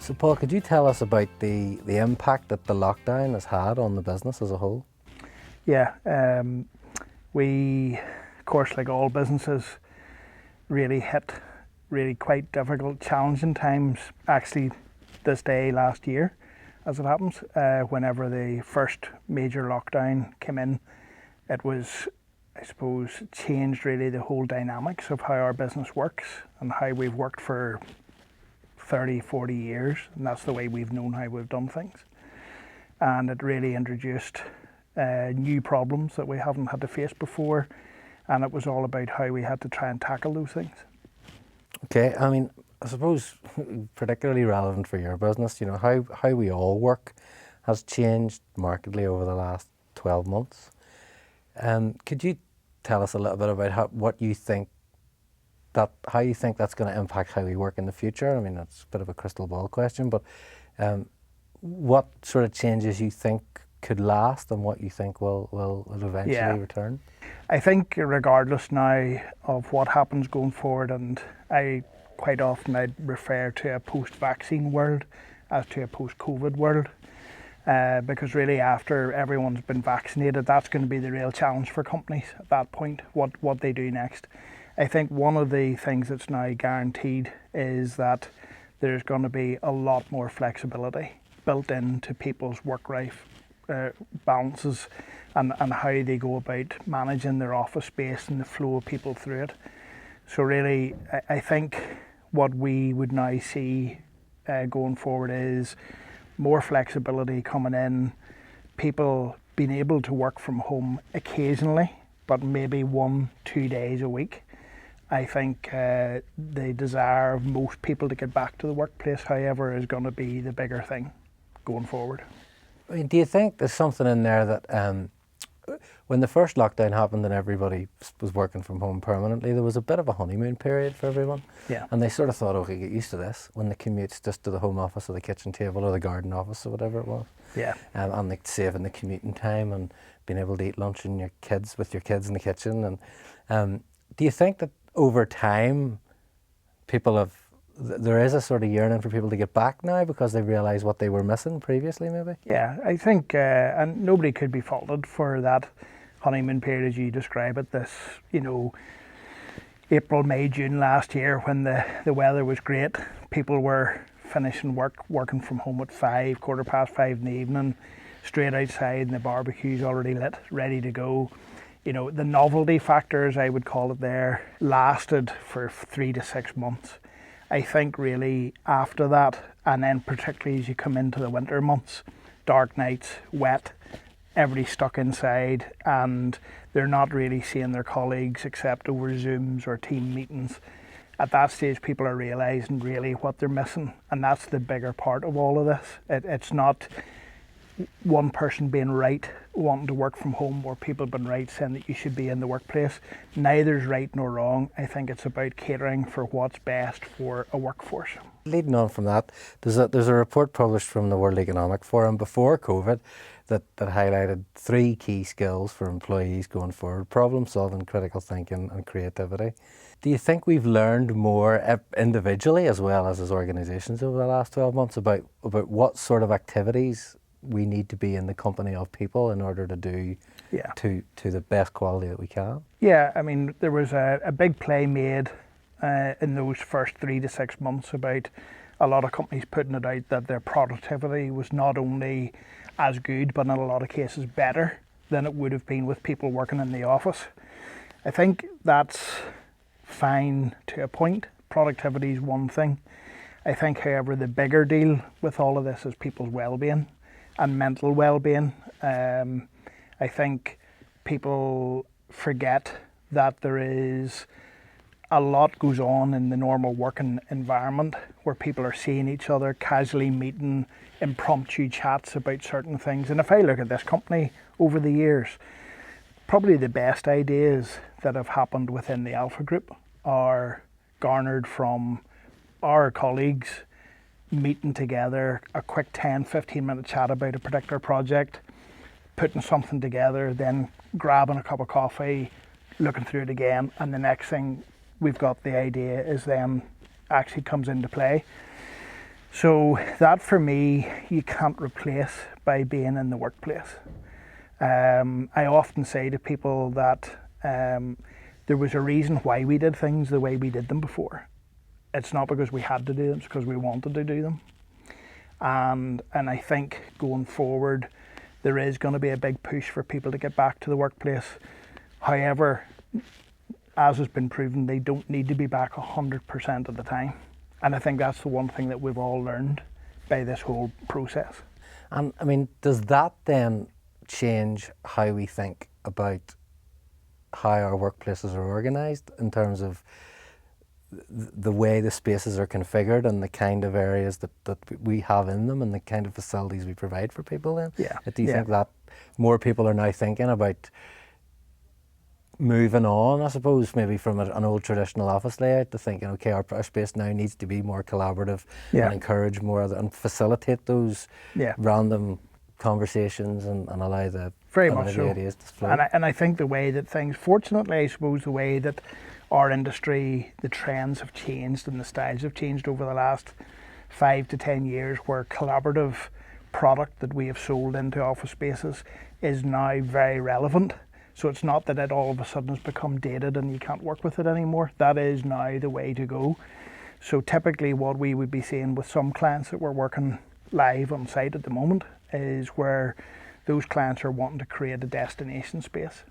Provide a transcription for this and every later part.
So Paul, could you tell us about the impact that the lockdown has had on the business as a whole? Yeah, we, of course, like all businesses, really hit really quite difficult, challenging times. Actually, this day last year, as it happens, whenever the first major lockdown came in, it was, I suppose, changed really the whole dynamics of how our business works and how we've worked for 30, 40 years, and that's the way we've known how we've done things. And it really introduced new problems that we haven't had to face before, and it was all about how we had to try and tackle those things. Okay, I mean, I suppose particularly relevant for your business, you know, how we all work has changed markedly over the last 12 months. Could you tell us a little bit about how you think that's going to impact how we work in the future? I mean, that's a bit of a crystal ball question, but what sort of changes you think could last and what you think will eventually return? I think regardless now of what happens going forward, and I quite often I'd refer to a post-vaccine world as to a post-COVID world, because really after everyone's been vaccinated, that's going to be the real challenge for companies at that point, what they do next. I think one of the things that's now guaranteed is that there's going to be a lot more flexibility built into people's work-life balances and how they go about managing their office space and the flow of people through it. So really, I think what we would now see going forward is more flexibility coming in, people being able to work from home occasionally, but maybe 1-2 days a week. I think the desire of most people to get back to the workplace, however, is going to be the bigger thing going forward. I mean, do you think there's something in there that when the first lockdown happened and everybody was working from home permanently, there was a bit of a honeymoon period for everyone. Yeah. And they sort of thought, okay, get used to this when the commute's just to the home office or the kitchen table or the garden office or whatever it was. Yeah. And like saving the commuting time and being able to eat lunch with your kids in the kitchen. And do you think that over time, there is a sort of yearning for people to get back now because they realise what they were missing previously, maybe? Yeah, I think, and nobody could be faulted for that honeymoon period as you describe it, this, April, May, June last year when the weather was great. People were finishing working from home at 5, 5:15 in the evening, straight outside and the barbecue's already lit, ready to go. The novelty factor, as I would call it there, lasted for 3 to 6 months. I think really after that, and then particularly as you come into the winter months, dark nights, wet, everybody's stuck inside and they're not really seeing their colleagues except over Zooms or team meetings. At that stage, people are realising really what they're missing, and that's the bigger part of all of this. It's not one person being right, wanting to work from home, or people being right saying that you should be in the workplace. Neither's right nor wrong. I think it's about catering for what's best for a workforce. Leading on from that, there's a report published from the World Economic Forum before COVID that highlighted 3 key skills for employees going forward: problem solving, critical thinking and creativity. Do you think we've learned more individually as well as organisations over the last 12 months about what sort of activities we need to be in the company of people in order to do to the best quality that we can? Yeah, I mean, there was a big play made in those first 3 to 6 months about a lot of companies putting it out that their productivity was not only as good, but in a lot of cases better than it would have been with people working in the office. I think that's fine to a point. Productivity is one thing. I think, however, the bigger deal with all of this is people's well-being and mental well-being. I think people forget that there is a lot goes on in the normal working environment where people are seeing each other, casually meeting, impromptu chats about certain things. And if I look at this company over the years, probably the best ideas that have happened within the Alpha Group are garnered from our colleagues meeting together, a quick 10-15 minute chat about a particular project, putting something together, then grabbing a cup of coffee, looking through it again, and the next thing we've got the idea is then actually comes into play. So that for me, you can't replace by being in the workplace. I often say to people that there was a reason why we did things the way we did them before. It's not because we had to do them, it's because we wanted to do them. And I think going forward, there is going to be a big push for people to get back to the workplace. However, as has been proven, they don't need to be back 100% of the time. And I think that's the one thing that we've all learned by this whole process. And I mean, does that then change how we think about how our workplaces are organised in terms of the way the spaces are configured and the kind of areas that we have in them and the kind of facilities we provide for people then? Yeah. Do you think that more people are now thinking about moving on, I suppose, maybe from an old traditional office layout to thinking, okay, our space now needs to be more collaborative and encourage more and facilitate those random conversations and allow the very much so ideas to flow? And I think the way that things, fortunately, I suppose the way that our industry, the trends have changed and the styles have changed over the last 5 to 10 years, where collaborative product that we have sold into office spaces is now very relevant. So it's not that it all of a sudden has become dated and you can't work with it anymore. That is now the way to go. So typically what we would be seeing with some clients that we're working live on site at the moment is where those clients are wanting to create a destination space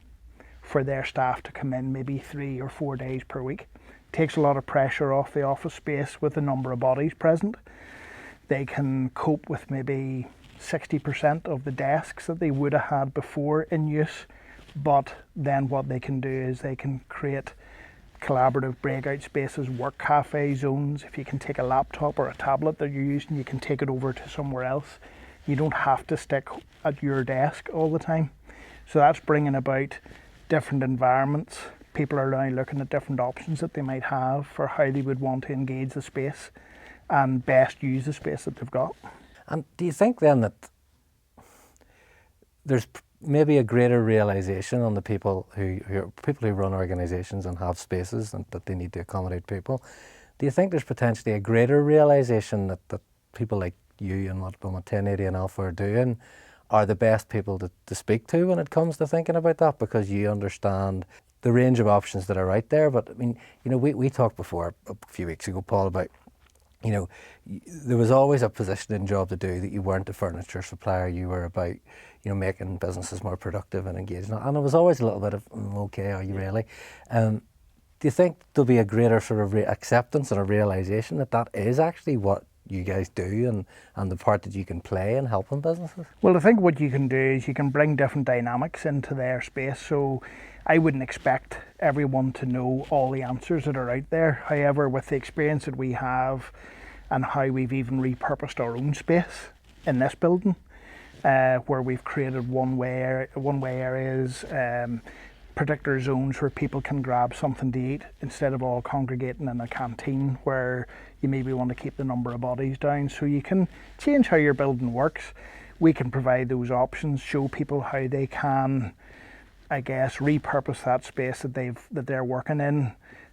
for their staff to come in maybe 3 or 4 days per week. Takes a lot of pressure off the office space with the number of bodies present. They can cope with maybe 60% of the desks that they would have had before in use. But then what they can do is they can create collaborative breakout spaces, work cafe zones. If you can take a laptop or a tablet that you're using, you can take it over to somewhere else. You don't have to stick at your desk all the time. So that's bringing about different environments. People are now looking at different options that they might have for how they would want to engage the space and best use the space that they've got. And do you think then that there's maybe a greater realization on the people who run organizations and have spaces and that they need to accommodate people? Do you think there's potentially a greater realization that people like you and what 1080 and Alpha are doing are the best people to speak to when it comes to thinking about that, because you understand the range of options that are out there? But I mean, you know, we talked before a few weeks ago, Paul, about, you know, there was always a positioning job to do, that you weren't a furniture supplier, you were about, you know, making businesses more productive and engaging. And it was always a little bit of, okay, are you really? Do you think there'll be a greater sort of acceptance and a realisation that that is actually what you guys do and the part that you can play in helping businesses? Well, I think what you can do is you can bring different dynamics into their space. So I wouldn't expect everyone to know all the answers that are out there. However, with the experience that we have and how we've even repurposed our own space in this building, where we've created one-way areas, particular zones where people can grab something to eat instead of all congregating in a canteen where you maybe want to keep the number of bodies down. So you can change how your building works. We can provide those options, show people how they can, I guess, repurpose that space that they're working in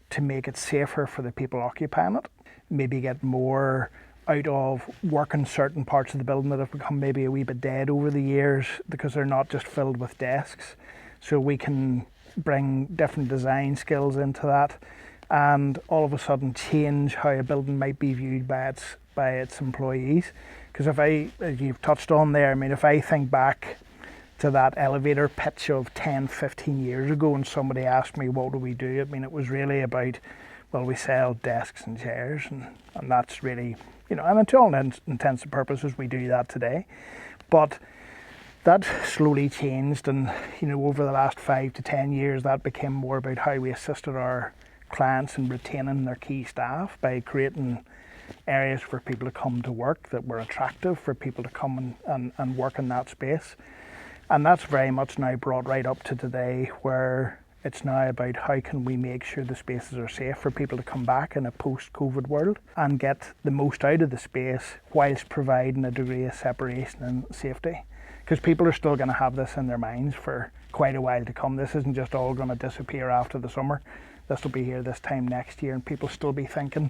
to make it safer for the people occupying it. Maybe get more out of working certain parts of the building that have become maybe a wee bit dead over the years because they're not just filled with desks. So we can bring different design skills into that and all of a sudden change how a building might be viewed by its employees. Because as you've touched on there, I mean, if I think back to that elevator pitch of 10, 15 years ago and somebody asked me, what do we do? I mean, it was really about, well, we sell desks and chairs and that's really, you know, and to all intents and purposes, we do that today. But that slowly changed, and, you know, over the last 5 to 10 years, that became more about how we assisted our clients in retaining their key staff by creating areas for people to come to work that were attractive for people to come and work in that space. And that's very much now brought right up to today, where it's now about how can we make sure the spaces are safe for people to come back in a post-COVID world and get the most out of the space whilst providing a degree of separation and safety. Because people are still going to have this in their minds for quite a while to come. This isn't just all going to disappear after the summer. This will be here this time next year and people still be thinking,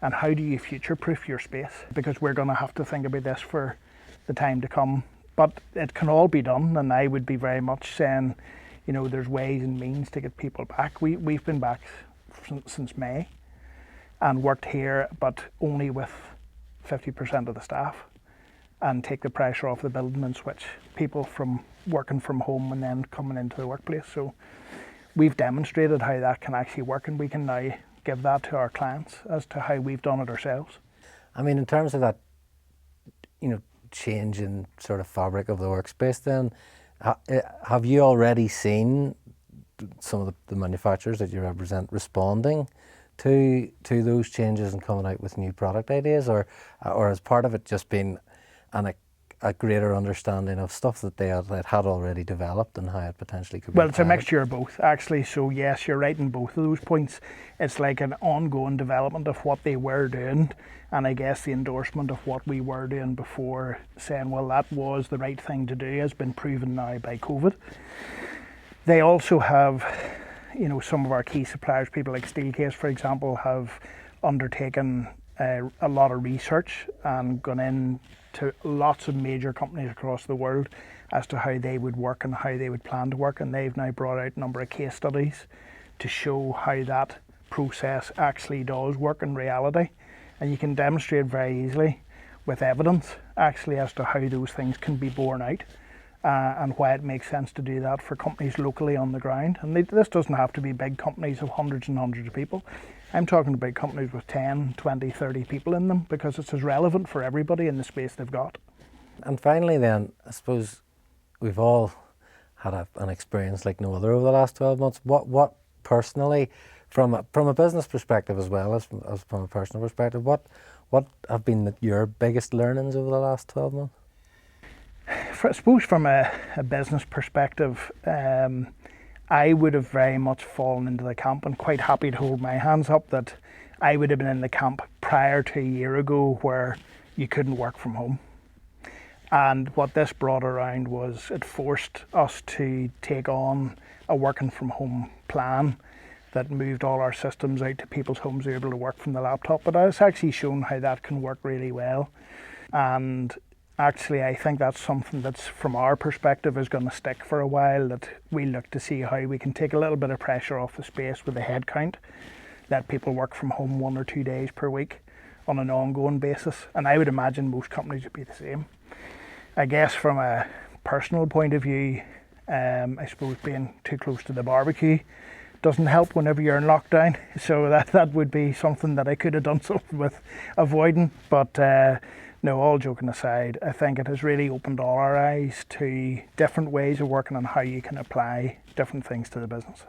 and how do you future-proof your space? Because we're going to have to think about this for the time to come. But it can all be done, and I would be very much saying, you know, there's ways and means to get people back. We've been back since May and worked here, but only with 50% of the staff, and take the pressure off the building and switch people from working from home and then coming into the workplace. So we've demonstrated how that can actually work, and we can now give that to our clients as to how we've done it ourselves. I mean, in terms of that, you know, change in sort of fabric of the workspace, then have you already seen some of the manufacturers that you represent responding to those changes and coming out with new product ideas, or has part of it just been a greater understanding of stuff that they had already developed and how it potentially could be Well, it's a applied? mixture of both, actually. So yes, you're right in both of those points. It's like an ongoing development of what they were doing, and I guess the endorsement of what we were doing before, saying, well, that was the right thing to do, has been proven now by COVID. They also have, you know, some of our key suppliers, people like Steelcase, for example, have undertaken a lot of research and gone in to lots of major companies across the world as to how they would work and how they would plan to work, and they've now brought out a number of case studies to show how that process actually does work in reality, and you can demonstrate very easily with evidence actually as to how those things can be borne out, and why it makes sense to do that for companies locally on the ground. And this doesn't have to be big companies of hundreds and hundreds of people. I'm talking about companies with 10, 20, 30 people in them, because it's as relevant for everybody in the space they've got. And finally then, I suppose we've all had an experience like no other over the last 12 months. What personally, from a business perspective as well as from a personal perspective, what have been your biggest learnings over the last 12 months? I suppose from a business perspective, I would have very much fallen into the camp, and quite happy to hold my hands up that I would have been in the camp prior to a year ago where you couldn't work from home. And what this brought around was it forced us to take on a working from home plan that moved all our systems out to people's homes who were able to work from the laptop. But it's actually shown how that can work really well. And actually, I think that's something that's, from our perspective, is going to stick for a while, that we look to see how we can take a little bit of pressure off the space with the headcount, let people work from home 1 or 2 days per week on an ongoing basis. And I would imagine most companies would be the same. I guess from a personal point of view, I suppose being too close to the barbecue doesn't help whenever you're in lockdown. So that would be something that I could have done something with avoiding. But no, all joking aside, I think it has really opened all our eyes to different ways of working and how you can apply different things to the business.